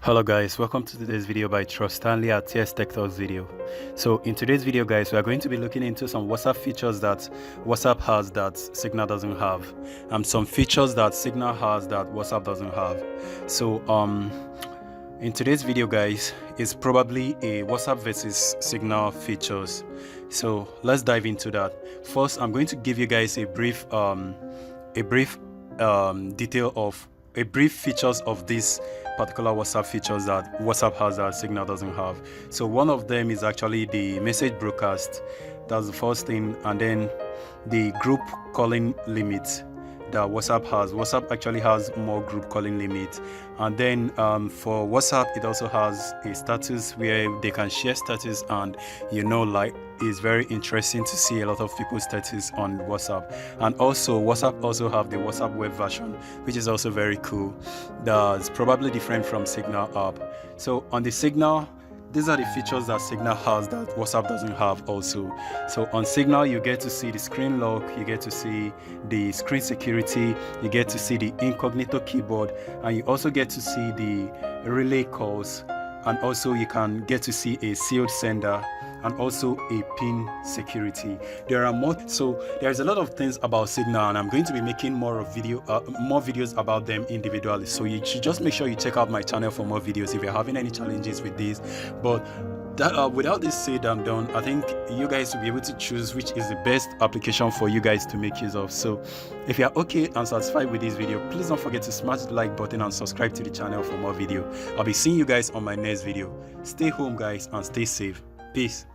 Hello guys, welcome to today's video by Trust Stanley at TS Tech Talks video. So in today's video guys, we are going to be looking into some WhatsApp features that WhatsApp has that Signal doesn't have, and some features that Signal has that WhatsApp doesn't have. So in today's video guys, it's probably a WhatsApp versus Signal features. So let's dive into that. First, I'm going to give you guys a brief features of this particular WhatsApp features that WhatsApp has that Signal doesn't have. So one of them is actually the message broadcast. That's the first thing. And then the group calling limit that WhatsApp has. WhatsApp actually has more group calling limit. And then for WhatsApp, it also has a status where they can share status, and like it's very interesting to see a lot of people's status on WhatsApp. And also WhatsApp also have the WhatsApp web version, which is also very cool. That's probably different from Signal app. So on the Signal, these are the features that Signal has that WhatsApp doesn't have also. So on Signal, you get to see the screen lock, you get to see the screen security, you get to see the incognito keyboard, and you also get to see the relay calls, and also you can get to see a sealed sender and also a pin security. There are more, so there's a lot of things about Signal, and I'm going to be making more videos about them individually. So you should just make sure you check out my channel for more videos if you're having any challenges with this. But without this said and done, I think you guys will be able to choose which is the best application for you guys to make use of. So if you're okay and satisfied with this video, please don't forget to smash the like button and subscribe to the channel for more video. I'll be seeing you guys on my next video. Stay home guys and stay safe. Peace.